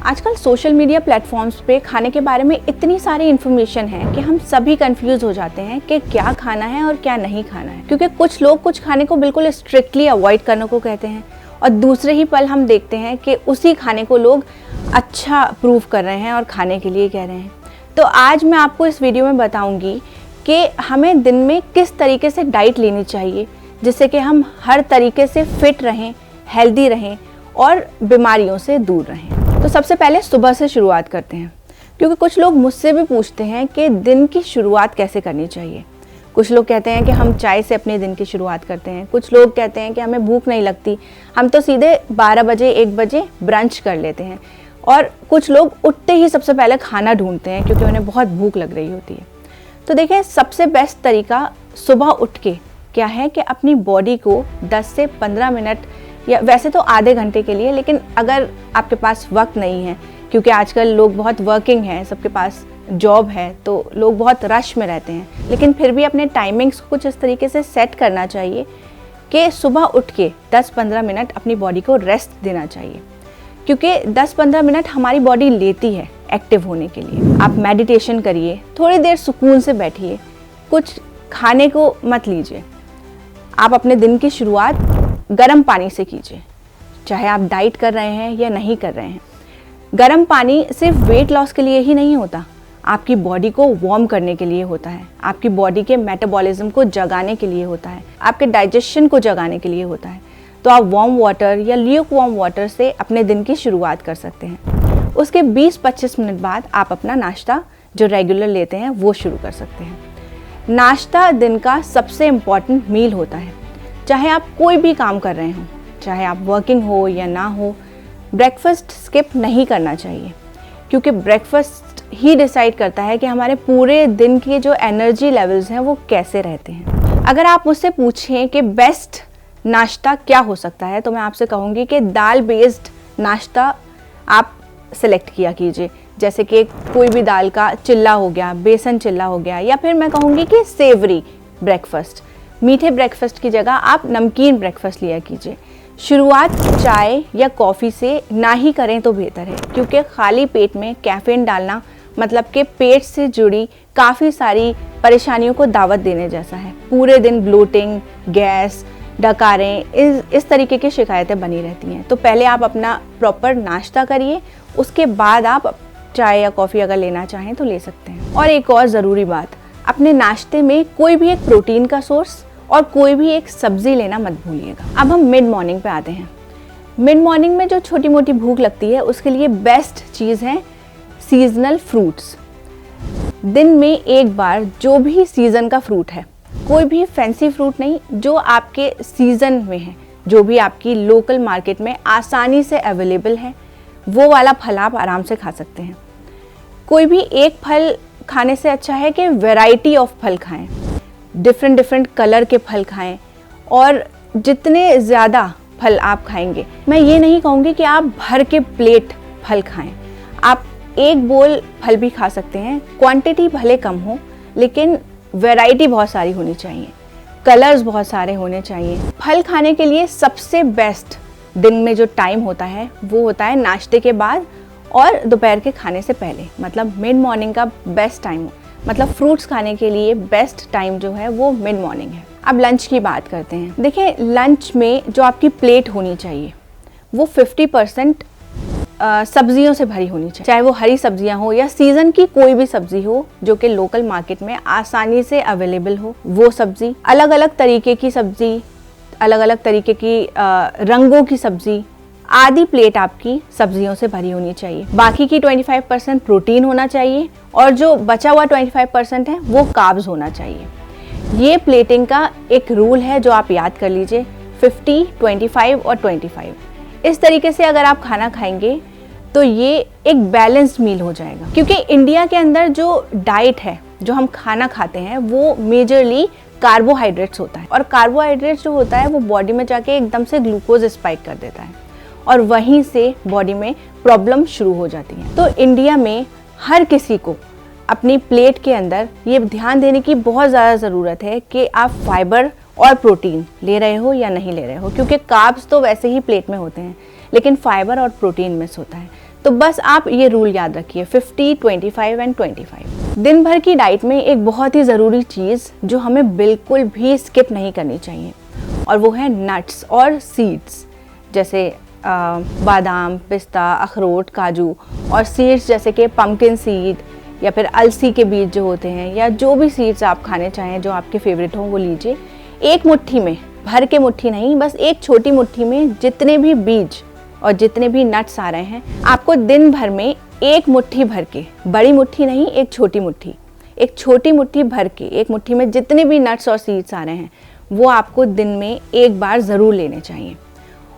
आजकल social media platforms पे खाने के बारे में इतनी सारी इन्फॉर्मेशन है कि हम सभी कंफ्यूज हो जाते हैं कि क्या खाना है और क्या नहीं खाना है। क्योंकि कुछ लोग कुछ खाने को बिल्कुल स्ट्रिक्टली अवॉइड करने को कहते हैं और दूसरे ही पल हम देखते हैं कि उसी खाने को लोग अच्छा प्रूव कर रहे हैं और खाने के लिए कह रहे हैं। तो आज मैं आपको इस वीडियो में बताऊंगी कि हमें दिन में किस तरीके से डाइट लेनी चाहिए जिससे कि हम हर तरीके से फिट रहें, हेल्दी रहें और बीमारियों से दूर रहें। तो सबसे पहले सुबह से शुरुआत करते हैं, क्योंकि कुछ लोग मुझसे भी पूछते हैं कि दिन की शुरुआत कैसे करनी चाहिए। कुछ लोग कहते हैं कि हम चाय से अपने दिन की शुरुआत करते हैं, कुछ लोग कहते हैं कि हमें भूख नहीं लगती, हम तो सीधे 12 बजे 1 बजे ब्रंच कर लेते हैं, और कुछ लोग उठते ही सबसे पहले खाना ढूंढते हैं क्योंकि उन्हें बहुत भूख लग रही होती है। तो देखें, सबसे बेस्ट तरीका सुबह उठ के क्या है कि अपनी बॉडी को 10 से 15 मिनट, या वैसे तो आधे घंटे के लिए, लेकिन अगर आपके पास वक्त नहीं है, क्योंकि आजकल लोग बहुत वर्किंग हैं, सबके पास जॉब है, तो लोग बहुत रश में रहते हैं, लेकिन फिर भी अपने टाइमिंग्स को कुछ इस तरीके से सेट करना चाहिए कि सुबह उठ के 10-15 मिनट अपनी बॉडी को रेस्ट देना चाहिए। क्योंकि 10-15 मिनट हमारी बॉडी लेती है एक्टिव होने के लिए। आप मेडिटेशन करिए, थोड़ी देर सुकून से बैठिए, कुछ खाने को मत लीजिए। आप अपने दिन की शुरुआत गर्म पानी से कीजिए, चाहे आप डाइट कर रहे हैं या नहीं कर रहे हैं। गर्म पानी सिर्फ वेट लॉस के लिए ही नहीं होता, आपकी बॉडी को वार्म करने के लिए होता है, आपकी बॉडी के मेटाबॉलिज्म को जगाने के लिए होता है, आपके डाइजेशन को जगाने के लिए होता है। तो आप वार्म वाटर या ल्यूक वार्म वाटर से अपने दिन की शुरुआत कर सकते हैं। उसके 20-25 मिनट बाद आप अपना नाश्ता जो रेगुलर लेते हैं वो शुरू कर सकते हैं। नाश्ता दिन का सबसे इम्पॉर्टेंट मील होता है। चाहे आप कोई भी काम कर रहे हो, चाहे आप वर्किंग हो या ना हो, ब्रेकफास्ट स्किप नहीं करना चाहिए, क्योंकि ब्रेकफास्ट ही डिसाइड करता है कि हमारे पूरे दिन के जो एनर्जी लेवल्स हैं वो कैसे रहते हैं। अगर आप मुझसे पूछें कि बेस्ट नाश्ता क्या हो सकता है, तो मैं आपसे कहूँगी कि दाल बेस्ड नाश्ता आप सेलेक्ट किया कीजिए। जैसे कि कोई भी दाल का चिल्ला हो गया, बेसन चिल्ला हो गया, या फिर मैं कहूँगी कि सेवरी ब्रेकफास्ट। मीठे ब्रेकफास्ट की जगह आप नमकीन ब्रेकफास्ट लिया कीजिए। शुरुआत चाय या कॉफ़ी से ना ही करें तो बेहतर है, क्योंकि खाली पेट में कैफीन डालना मतलब कि पेट से जुड़ी काफ़ी सारी परेशानियों को दावत देने जैसा है। पूरे दिन ब्लोटिंग, गैस, डकारें, इस तरीके की शिकायतें बनी रहती हैं। तो पहले आप अपना प्रॉपर नाश्ता करिए, उसके बाद आप चाय या कॉफ़ी अगर लेना चाहें तो ले सकते हैं। और एक और ज़रूरी बात, अपने नाश्ते में कोई भी एक प्रोटीन का सोर्स और कोई भी एक सब्जी लेना मत भूलिएगा। अब हम मिड मॉर्निंग पे आते हैं। मिड मॉर्निंग में जो छोटी मोटी भूख लगती है उसके लिए बेस्ट चीज़ है सीजनल फ्रूट्स। दिन में एक बार जो भी सीज़न का फ्रूट है, कोई भी फैंसी फ्रूट नहीं, जो आपके सीज़न में है, जो भी आपकी लोकल मार्केट में आसानी से अवेलेबल है, वो वाला फल आप आराम से खा सकते हैं। कोई भी एक फल खाने से अच्छा है कि वैरायटी ऑफ फल खाएं, डिफरेंट कलर के फल खाएं, और जितने ज़्यादा फल आप खाएंगे, मैं ये नहीं कहूँगी कि आप भर के प्लेट फल खाएं, आप एक बोल फल भी खा सकते हैं। क्वांटिटी भले कम हो, लेकिन वैरायटी बहुत सारी होनी चाहिए, कलर्स बहुत सारे होने चाहिए। फल खाने के लिए सबसे बेस्ट दिन में जो टाइम होता है वो होता है नाश्ते के बाद और दोपहर के खाने से पहले, मतलब मिड मॉर्निंग का बेस्ट टाइम, मतलब फ्रूट्स खाने के लिए बेस्ट टाइम जो है वो मिड मॉर्निंग है। अब लंच की बात करते हैं। देखिए, लंच में जो आपकी प्लेट होनी चाहिए वो 50% सब्जियों से भरी होनी चाहिए, चाहे वो हरी सब्जियां हो या सीज़न की कोई भी सब्जी हो जो कि लोकल मार्केट में आसानी से अवेलेबल हो, वो सब्जी। अलग अलग तरीके की सब्जी, अलग अलग तरीके की रंगों की सब्जी, आधी प्लेट आपकी सब्जियों से भरी होनी चाहिए। बाकी की 25% प्रोटीन होना चाहिए और जो बचा हुआ 25% है वो कार्ब्स होना चाहिए। ये प्लेटिंग का एक रूल है जो आप याद कर लीजिए, 50, 25 और 25। इस तरीके से अगर आप खाना खाएंगे तो ये एक बैलेंस्ड मील हो जाएगा। क्योंकि इंडिया के अंदर जो डाइट है, जो हम खाना खाते हैं, वो मेजरली कार्बोहाइड्रेट्स होता है, और कार्बोहाइड्रेट्स जो होता है वो बॉडी में जाके एकदम से ग्लूकोज स्पाइक कर देता है और वहीं से बॉडी में प्रॉब्लम शुरू हो जाती है। तो इंडिया में हर किसी को अपनी प्लेट के अंदर ये ध्यान देने की बहुत ज़्यादा ज़रूरत है कि आप फाइबर और प्रोटीन ले रहे हो या नहीं ले रहे हो, क्योंकि कार्ब्स तो वैसे ही प्लेट में होते हैं लेकिन फाइबर और प्रोटीन मिस होता है। तो बस आप ये रूल याद रखिए, 50, 25 एंड 25। दिन भर की डाइट में एक बहुत ही ज़रूरी चीज़ जो हमें बिल्कुल भी स्किप नहीं करनी चाहिए और वो है नट्स और सीड्स, जैसे बादाम, पिस्ता, अखरोट, काजू, और सीड्स जैसे कि पम्पकिन सीड या फिर अलसी के बीज जो होते हैं, या जो भी सीड्स आप खाने चाहें जो आपके फेवरेट हो वो लीजिए। एक मुट्ठी में, भर के मुट्ठी नहीं, बस एक छोटी मुट्ठी में जितने भी बीज और जितने भी नट्स आ रहे हैं, आपको दिन भर में एक मुट्ठी भर के, बड़ी मुट्ठी नहीं, एक छोटी मुट्ठी भर के, एक मुट्ठी में जितने भी नट्स और सीड्स आ रहे हैं वो आपको दिन में एक बार ज़रूर लेने चाहिए।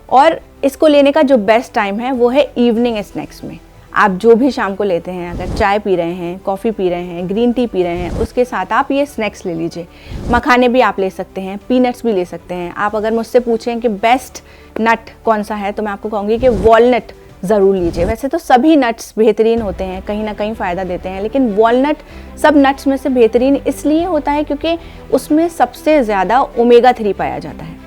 और इसको लेने का जो बेस्ट टाइम है वो है इवनिंग स्नैक्स में। आप जो भी शाम को लेते हैं, अगर चाय पी रहे हैं, कॉफ़ी पी रहे हैं, ग्रीन टी पी रहे हैं, उसके साथ आप ये स्नैक्स ले लीजिए। मखाने भी आप ले सकते हैं, पीनट्स भी ले सकते हैं। आप अगर मुझसे पूछें कि बेस्ट नट कौन सा है तो मैं आपको कहूँगी कि वॉलनट ज़रूर लीजिए। वैसे तो सभी नट्स बेहतरीन होते हैं, कहीं ना कहीं फ़ायदा देते हैं, लेकिन वॉलनट सब नट्स में से बेहतरीन इसलिए होता है क्योंकि उसमें सबसे ज़्यादा ओमेगा 3 पाया जाता है,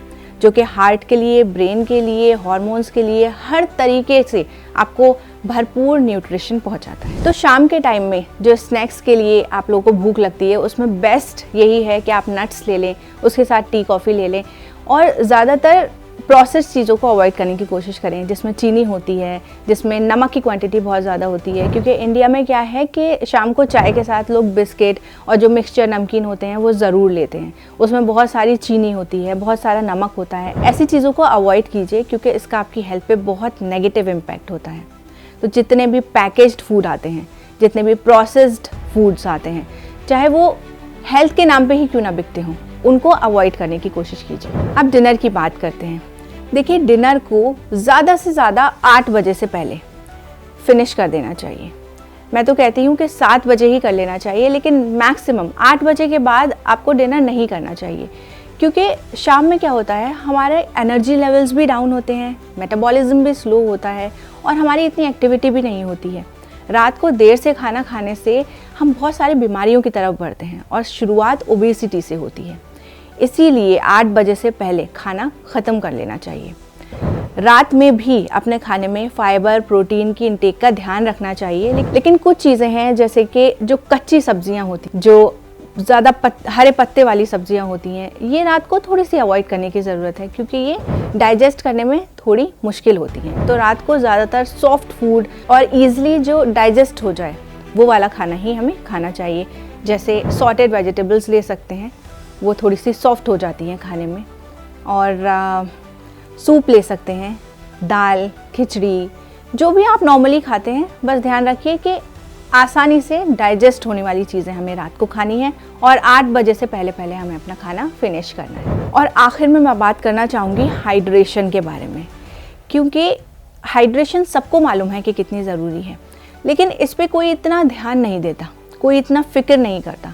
जो कि हार्ट के लिए, ब्रेन के लिए, हार्मोन्स के लिए, हर तरीके से आपको भरपूर न्यूट्रिशन पहुंचाता है। तो शाम के टाइम में जो स्नैक्स के लिए आप लोगों को भूख लगती है, उसमें बेस्ट यही है कि आप नट्स ले लें, उसके साथ टी कॉफ़ी ले लें, और ज़्यादातर प्रोसेस चीज़ों को अवॉइड करने की कोशिश करें जिसमें चीनी होती है, जिसमें नमक की क्वांटिटी बहुत ज़्यादा होती है। क्योंकि इंडिया में क्या है कि शाम को चाय के साथ लोग बिस्किट और जो मिक्सचर नमकीन होते हैं वो ज़रूर लेते हैं, उसमें बहुत सारी चीनी होती है, बहुत सारा नमक होता है। ऐसी चीज़ों को अवॉइड कीजिए क्योंकि इसका आपकी हेल्थ पे बहुत नेगेटिव इम्पैक्ट होता है। तो जितने भी पैकेज्ड फूड आते हैं, जितने भी प्रोसेस्ड फूड्स आते हैं, चाहे वो हेल्थ के नाम पे ही क्यों ना बिकते हों, उनको अवॉइड करने की कोशिश कीजिए। अब डिनर की बात करते हैं। देखिए, डिनर को ज़्यादा से ज़्यादा 8 बजे से पहले फिनिश कर देना चाहिए। मैं तो कहती हूँ कि 7 बजे ही कर लेना चाहिए, लेकिन मैक्सिमम 8 बजे के बाद आपको डिनर नहीं करना चाहिए, क्योंकि शाम में क्या होता है, हमारे एनर्जी लेवल्स भी डाउन होते हैं, मेटाबॉलिज्म भी स्लो होता है और हमारी इतनी एक्टिविटी भी नहीं होती है। रात को देर से खाना खाने से हम बहुत सारी बीमारियों की तरफ बढ़ते हैं और शुरुआत ओबेसिटी से होती है। इसीलिए 8 बजे से पहले खाना ख़त्म कर लेना चाहिए। रात में भी अपने खाने में फाइबर, प्रोटीन की इंटेक का ध्यान रखना चाहिए, लेकिन कुछ चीज़ें हैं जैसे कि जो कच्ची सब्जियां होती, जो ज़्यादा हरे पत्ते वाली सब्जियां होती हैं, ये रात को थोड़ी सी अवॉइड करने की ज़रूरत है क्योंकि ये डाइजेस्ट करने में थोड़ी मुश्किल होती हैं। तो रात को ज़्यादातर सॉफ्ट फूड और ईज़िली जो डाइजेस्ट हो जाए वो वाला खाना ही हमें खाना चाहिए। जैसे सॉटेड वेजिटेबल्स ले सकते हैं, वो थोड़ी सी सॉफ्ट हो जाती हैं खाने में, और सूप ले सकते हैं, दाल, खिचड़ी, जो भी आप नॉर्मली खाते हैं। बस ध्यान रखिए कि आसानी से डाइजेस्ट होने वाली चीज़ें हमें रात को खानी है और 8 बजे से पहले पहले हमें अपना खाना फिनिश करना है। और आखिर में मैं बात करना चाहूँगी हाइड्रेशन के बारे में, क्योंकि हाइड्रेशन सबको मालूम है कि कितनी ज़रूरी है, लेकिन इस पर कोई इतना ध्यान नहीं देता, कोई इतना फिक्र नहीं करता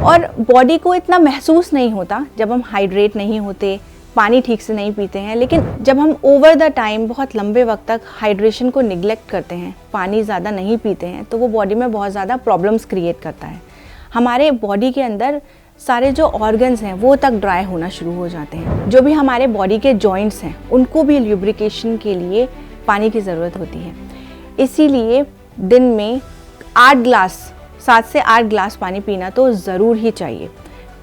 और बॉडी को इतना महसूस नहीं होता जब हम हाइड्रेट नहीं होते, पानी ठीक से नहीं पीते हैं। लेकिन जब हम ओवर द टाइम बहुत लंबे वक्त तक हाइड्रेशन को निगलेक्ट करते हैं, पानी ज़्यादा नहीं पीते हैं, तो वो बॉडी में बहुत ज़्यादा प्रॉब्लम्स क्रिएट करता है। हमारे बॉडी के अंदर सारे जो ऑर्गन्स हैं वो तक ड्राई होना शुरू हो जाते हैं। जो भी हमारे बॉडी के जॉइंट्स हैं उनको भी ल्यूब्रिकेशन के लिए पानी की ज़रूरत होती है। इसीलिए दिन में 7 से 8 ग्लास पानी पीना तो ज़रूर ही चाहिए।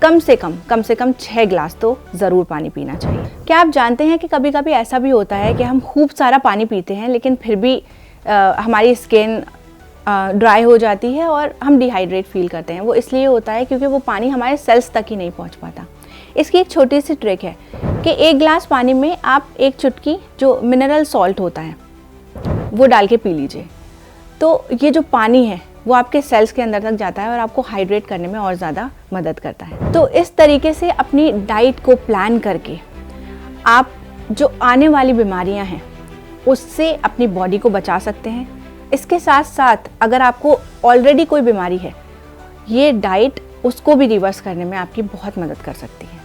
कम से कम 6 ग्लास तो ज़रूर पानी पीना चाहिए। क्या आप जानते हैं कि कभी कभी ऐसा भी होता है कि हम खूब सारा पानी पीते हैं लेकिन फिर भी हमारी स्किन ड्राई हो जाती है और हम डिहाइड्रेट फील करते हैं। वो इसलिए होता है क्योंकि वो पानी हमारे सेल्स तक ही नहीं पहुंच पाता। इसकी एक छोटी सी ट्रिक है कि 1 ग्लास पानी में आप 1 चुटकी जो मिनरल सॉल्ट होता है वो डाल के पी लीजिए। तो ये जो पानी है वो आपके सेल्स के अंदर तक जाता है और आपको हाइड्रेट करने में और ज़्यादा मदद करता है। तो इस तरीके से अपनी डाइट को प्लान करके आप जो आने वाली बीमारियां हैं उससे अपनी बॉडी को बचा सकते हैं। इसके साथ साथ अगर आपको ऑलरेडी कोई बीमारी है, ये डाइट उसको भी रिवर्स करने में आपकी बहुत मदद कर सकती है।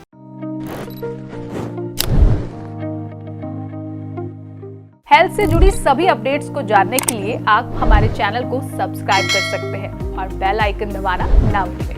हेल्थ से जुड़ी सभी अपडेट्स को जानने के लिए आप हमारे चैनल को सब्सक्राइब कर सकते हैं और बेल आइकन दबाना ना भूलें।